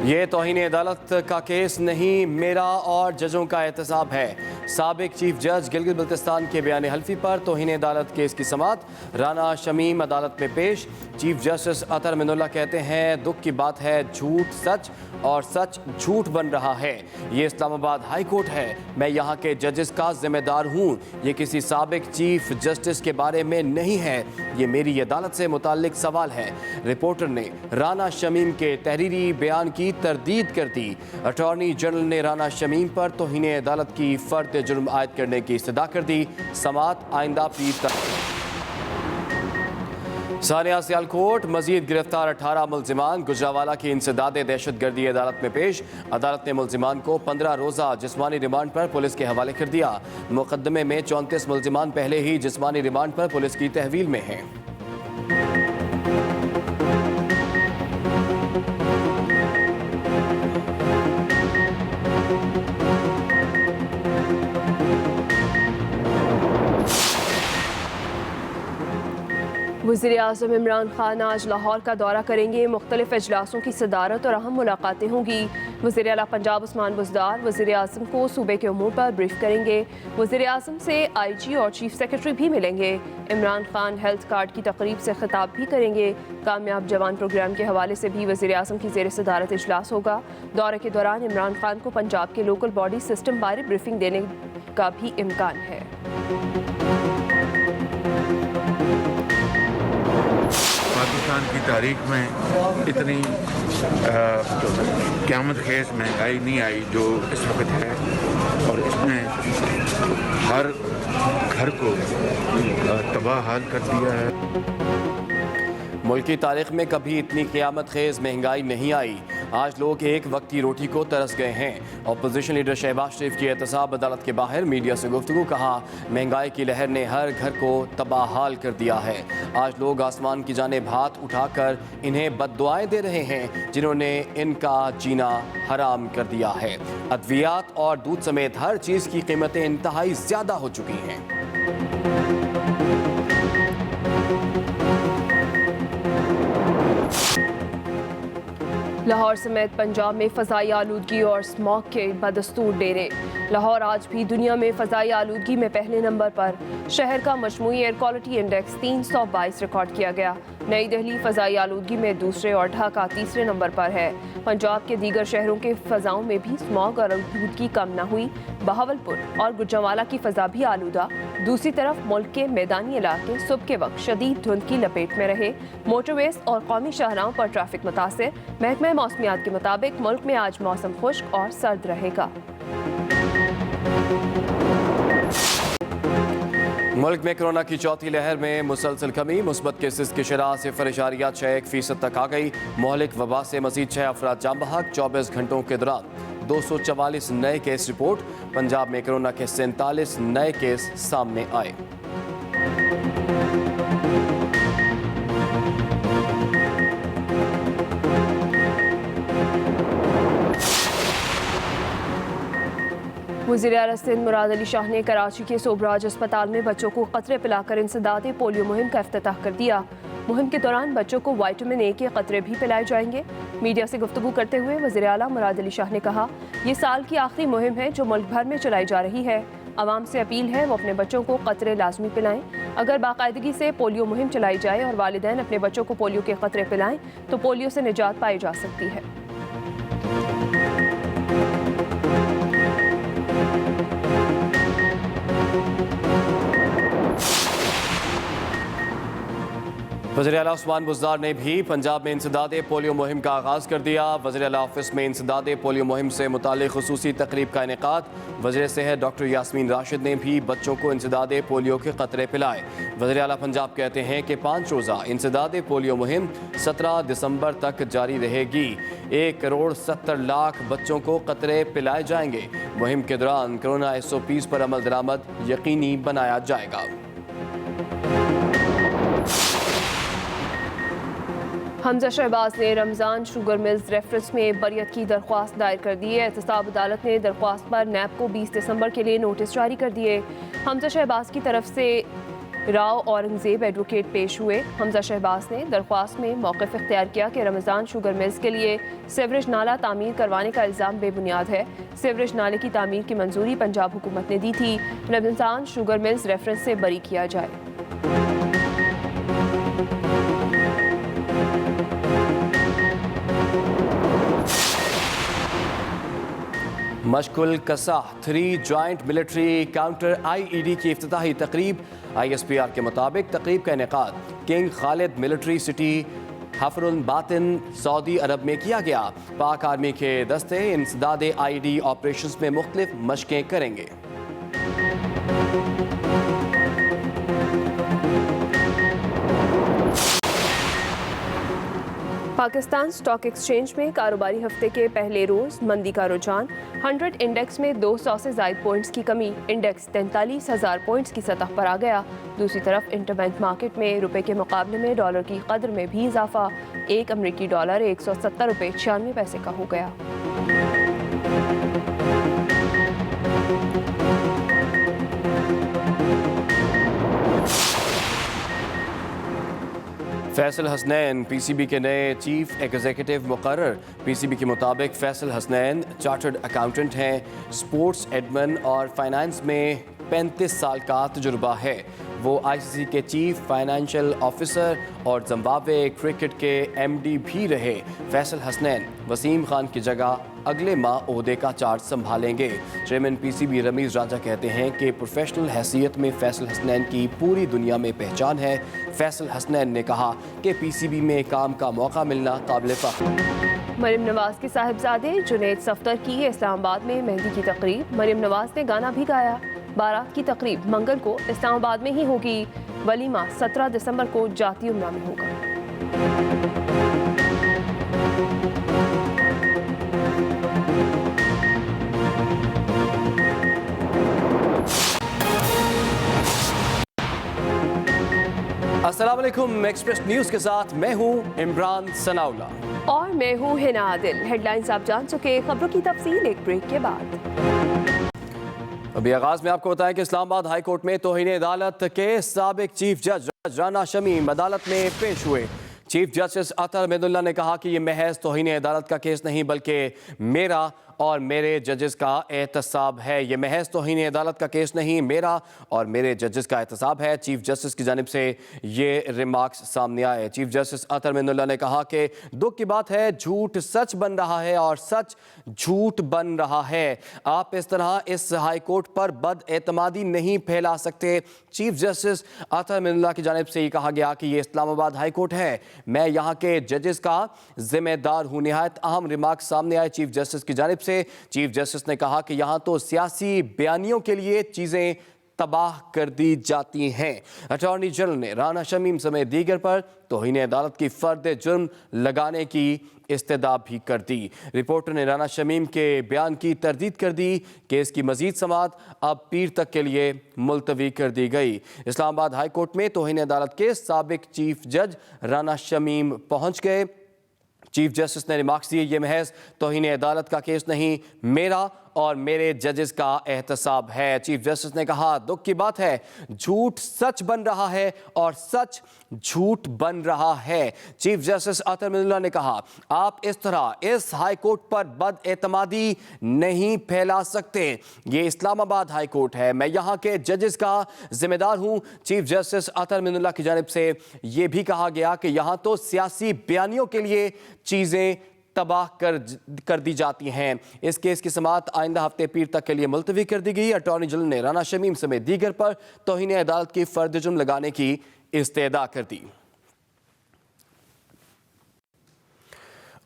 یہ توہین عدالت کا کیس نہیں، میرا اور ججوں کا احتساب ہے۔ سابق چیف جج گلگت بلتستان کے بیان حلفی پر توہین عدالت کیس کی سماعت۔ رانا شمیم عدالت میں پیش۔ چیف جسٹس اطہر من اللہ کہتے ہیں دکھ کی بات ہے جھوٹ سچ اور سچ جھوٹ بن رہا ہے۔ یہ اسلام آباد ہائی کورٹ ہے، میں یہاں کے ججز کا ذمہ دار ہوں۔ یہ کسی سابق چیف جسٹس کے بارے میں نہیں ہے، یہ میری عدالت سے متعلق سوال ہے۔ رپورٹر نے رانا شمیم کے تحریری بیان کی تردید کر دی۔ اٹارنی جنرل نے رانا شمیم پر توہین عدالت کی فرد جرم عائد کرنے کی استدعا کر دی۔ سماعت آئندہ پیر تک۔ ثانیہ سیالکوٹ مزید گرفتار 18 ملزمان گجرانوالہ کی انسداد دہشت گردی عدالت میں پیش۔ عدالت نے ملزمان کو 15 روزہ جسمانی ریمانڈ پر پولیس کے حوالے کر دیا۔ مقدمے میں 34 ملزمان پہلے ہی جسمانی ریمانڈ پر پولیس کی تحویل میں ہیں۔ وزیراعظم عمران خان آج لاہور کا دورہ کریں گے۔ مختلف اجلاسوں کی صدارت اور اہم ملاقاتیں ہوں گی۔ وزیر اعلیٰ پنجاب عثمان بزدار وزیر اعظم کو صوبے کے امور پر بریف کریں گے۔ وزیر اعظم سے آئی جی اور چیف سیکرٹری بھی ملیں گے۔ عمران خان ہیلتھ کارڈ کی تقریب سے خطاب بھی کریں گے۔ کامیاب جوان پروگرام کے حوالے سے بھی وزیر اعظم کی زیر صدارت اجلاس ہوگا۔ دورے کے دوران عمران خان کو پنجاب کے لوکل باڈی سسٹم بارے بریفنگ دینے کا بھی امکان ہے۔ پاکستان کی تاریخ میں اتنی قیامت خیز مہنگائی نہیں آئی جو اس وقت ہے، اور اس نے ہر گھر کو تباہ حال کر دیا ہے۔ ملک کی تاریخ میں کبھی اتنی قیامت خیز مہنگائی نہیں آئی۔ آج لوگ ایک وقت کی روٹی کو ترس گئے ہیں۔ اپوزیشن لیڈر شہباز شریف کی احتساب عدالت کے باہر میڈیا سے گفتگو، کہا مہنگائی کی لہر نے ہر گھر کو تباہ حال کر دیا ہے۔ آج لوگ آسمان کی جانب ہاتھ اٹھا کر انہیں بد دعائیں دے رہے ہیں جنہوں نے ان کا جینا حرام کر دیا ہے۔ ادویات اور دودھ سمیت ہر چیز کی قیمتیں انتہائی زیادہ ہو چکی ہیں۔ لاہور سمیت پنجاب میں فضائی آلودگی اور اسموگ کے بدستور ڈیرے۔ لاہور آج بھی دنیا میں فضائی آلودگی میں پہلے نمبر پر۔ شہر کا مجموعی ایئر کوالٹی انڈیکس 322 ریکارڈ کیا گیا۔ نئی دہلی فضائی آلودگی میں دوسرے اور ڈھاکہ تیسرے نمبر پر ہے۔ پنجاب کے دیگر شہروں کے فضاؤں میں بھی اسموگ اور آلودگی کم نہ ہوئی۔ بہاولپور اور گجرانوالہ کی فضا بھی آلودہ۔ دوسری طرف ملک کے میدانی علاقے صبح کے وقت شدید دھند کی لپیٹ میں رہے۔ موٹر ویز اور قومی شاہراہوں پر ٹریفک متاثر۔ محکمہ موسمیات کے مطابق ملک میں آج موسم خشک اور سرد رہے گا۔ ملک میں کورونا کی چوتھی لہر میں مسلسل کمی۔ مثبت کیسز کی شرح 0.61% تک آ گئی۔ مہلک وبا سے مزید 6 افراد جاں بحق۔ 24 گھنٹوں کے دوران 244 نئے کیس رپورٹ۔ پنجاب میں کورونا کے 47 نئے کیس سامنے آئے۔ وزیر اعلیٰ سندھ مراد علی شاہ نے کراچی کے سوبراج اسپتال میں بچوں کو قطرے پلا کر انسداد پولیو مہم کا افتتاح کر دیا۔ مہم کے دوران بچوں کو وائٹامن اے کے قطرے بھی پلائے جائیں گے۔ میڈیا سے گفتگو کرتے ہوئے وزیر اعلیٰ مراد علی شاہ نے کہا یہ سال کی آخری مہم ہے جو ملک بھر میں چلائی جا رہی ہے۔ عوام سے اپیل ہے وہ اپنے بچوں کو قطرے لازمی پلائیں۔ اگر باقاعدگی سے پولیو مہم چلائی جائے اور والدین اپنے بچوں کو پولیو کے قطرے پلائیں تو پولیو سے نجات پائی جا سکتی ہے۔ وزیر اعلیٰ عثمان بزدار نے بھی پنجاب میں انسداد پولیو مہم کا آغاز کر دیا۔ وزیر اعلیٰ آفس میں انسداد پولیو مہم سے متعلق خصوصی تقریب کا انعقاد۔ وزیر صحت ڈاکٹر یاسمین راشد نے بھی بچوں کو انسداد پولیو کے قطرے پلائے۔ وزیر اعلیٰ پنجاب کہتے ہیں کہ 5 روزہ انسداد پولیو مہم 17 دسمبر تک جاری رہے گی۔ 1.70 کروڑ بچوں کو قطرے پلائے جائیں گے۔ مہم کے دوران کورونا SOPs پر عمل درآمد یقینی بنایا جائے گا۔ حمزہ شہباز نے رمضان شوگر ملز ریفرنس میں بریت کی درخواست دائر کر دی ہے۔ احتساب عدالت نے درخواست پر نیب کو 20 دسمبر کے لیے نوٹس جاری کر دیے۔ حمزہ شہباز کی طرف سے راؤ اورنگزیب ایڈوکیٹ پیش ہوئے۔ حمزہ شہباز نے درخواست میں موقف اختیار کیا کہ رمضان شوگر ملز کے لیے سیوریج نالہ تعمیر کروانے کا الزام بے بنیاد ہے۔ سیوریج نالے کی تعمیر کی منظوری پنجاب حکومت نے دی تھی۔ رمضان شوگر ملز ریفرنس سے بری کیا جائے۔ مشق القصح 3 جوائنٹ ملٹری کاؤنٹر IED کی افتتاحی تقریب۔ ISPR کے مطابق تقریب کا انعقاد کنگ خالد ملٹری سٹی حفر الباطن سعودی عرب میں کیا گیا۔ پاک آرمی کے دستے انسداد IED آپریشنز میں مختلف مشقیں کریں گے۔ پاکستان سٹاک ایکسچینج میں کاروباری ہفتے کے پہلے روز مندی کا رجحان۔ 100 انڈیکس میں 200 سے زائد پوائنٹس کی کمی، انڈیکس 43,000 پوائنٹس کی سطح پر آ گیا۔ دوسری طرف انٹر بینک مارکیٹ میں روپے کے مقابلے میں ڈالر کی قدر میں بھی اضافہ، ایک امریکی ڈالر 170 روپے 96 پیسے کا ہو گیا۔ فیصل حسنین PCB کے نئے چیف ایگزیکٹو مقرر۔ PCB کے مطابق فیصل حسنین چارٹرڈ اکاؤنٹنٹ ہیں، سپورٹس ایڈمن اور فائنانس میں 35 سال کا تجربہ ہے۔ وہ ICC کے چیف فائنینشیل آفیسر اور زمبابوے کرکٹ کے MD بھی رہے۔ فیصل حسنین وسیم خان کی جگہ اگلے ماہ عہدے کا چارج سنبھالیں گے۔ چیئرمین PCB رمیز راجہ کہتے ہیں کہ پروفیشنل حیثیت میں فیصل حسنین کی پوری دنیا میں پہچان ہے۔ فیصل حسنین نے کہا کہ PCB میں کام کا موقع ملنا قابل فخر۔ مریم نواز کے صاحبزادے جنید صفدر کی اسلام آباد میں مہندی کی تقریب۔ مریم نواز نے گانا بھی گایا۔ بارات کی تقریب منگل کو اسلام آباد میں ہی ہوگی۔ ولیمہ 17 دسمبر کو جاتی امرا میں ہوگا۔ السلام علیکم، ایکسپریس نیوز کے ساتھ میں ہوں عمران ثناءاللہ اور میں ہوں ہنا عادل۔ ہیڈ لائنز آپ جان چکے، خبروں کی تفصیل ایک بریک کے بعد۔ ابھی آغاز میں آپ کو بتائیں کہ اسلام آباد ہائی کورٹ میں توہین عدالت کے سابق چیف جج رانا شمیم عدالت میں پیش ہوئے۔ چیف جسٹس اطہر مین اللہ نے کہا کہ یہ محض توہین عدالت کا کیس نہیں بلکہ میرا اور میرے ججز کا احتساب ہے۔ یہ محض توہین عدالت کا کیس نہیں، میرا اور میرے ججز کا احتساب ہے۔ چیف جسٹس کی جانب سے یہ ریمارکس سامنے آئے۔ چیف جسٹس اطہر مین اللہ نے کہا کہ دکھ کی بات ہے، جھوٹ سچ بن رہا ہے اور سچ جھوٹ بن رہا ہے۔ آپ اس طرح اس ہائی کورٹ پر بد اعتمادی نہیں پھیلا سکتے۔ چیف جسٹس اطہر مین اللہ کی جانب سے یہ کہا گیا کہ یہ اسلام آباد ہائی کورٹ ہے، میں یہاں کے ججز کا ذمہ دار ہوں۔ نہایت اہم ریمارکس سامنے آئے چیف جسٹس کی جانب سے۔ چیف جسٹس نے کہا کہ یہاں تو سیاسی بیانیوں کے لیے چیزیں تباہ کر دی جاتی ہیں۔ اٹارنی جنرل نے رانا شمیم سمیت دیگر پر توہین عدالت کی فرد جرم لگانے کی استدعا بھی کر دی۔ رپورٹر نے رانا شمیم کے بیان کی تردید کر دی۔ کیس کی مزید سماعت اب پیر تک کے لیے ملتوی کر دی گئی۔ اسلام آباد ہائی کورٹ میں توہین عدالت کے سابق چیف جج رانا شمیم پہنچ گئے۔ چیف جسٹس نے ریمارکس دیے، یہ محض توہین عدالت کا کیس نہیں، میرا اور میرے ججز کا احتساب ہے۔ چیف جسٹس نے کہا دکھ کی بات ہے، جھوٹ سچ بن رہا ہے اور سچ جھوٹ بن رہا ہے۔ چیف جسٹس اطہر مین اللہ نے کہا آپ اس طرح اس ہائی کورٹ پر بد اعتمادی نہیں پھیلا سکتے۔ یہ اسلام آباد ہائی کورٹ ہے، میں یہاں کے ججز کا ذمہ دار ہوں۔ چیف جسٹس اطہر مین اللہ کی جانب سے یہ بھی کہا گیا کہ یہاں تو سیاسی بیانیوں کے لیے چیزیں تباہ کر دی جاتی ہیں۔ اس کیس کی سماعت آئندہ ہفتے پیر تک کے لیے ملتوی کر دی گئی۔ اٹارنی جنرل نے رانا شمیم سمیت دیگر پر توہین عدالت کی فرد جرم لگانے کی استدعا کر دی۔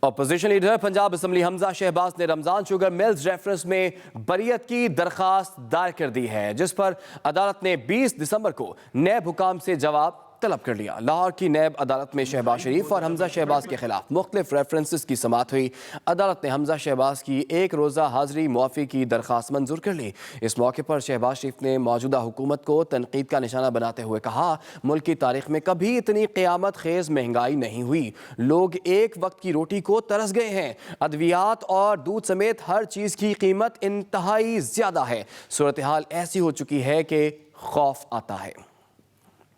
اپوزیشن لیڈر پنجاب اسمبلی حمزہ شہباز نے رمضان شوگر ملز ریفرنس میں بریت کی درخواست دائر کر دی ہے، جس پر عدالت نے 20 دسمبر کو نیب حکام سے جواب طلب کر لیا۔ لاہور کی نیب عدالت میں شہباز شریف اور حمزہ شہباز کے خلاف مختلف ریفرنسز کی سماعت ہوئی۔ عدالت نے حمزہ شہباز کی ایک روزہ حاضری معافی کی درخواست منظور کر لی۔ اس موقع پر شہباز شریف نے موجودہ حکومت کو تنقید کا نشانہ بناتے ہوئے کہا ملک کی تاریخ میں کبھی اتنی قیامت خیز مہنگائی نہیں ہوئی، لوگ ایک وقت کی روٹی کو ترس گئے ہیں، ادویات اور دودھ سمیت ہر چیز کی قیمت انتہائی زیادہ ہے، صورتحال ایسی ہو چکی ہے کہ خوف آتا ہے۔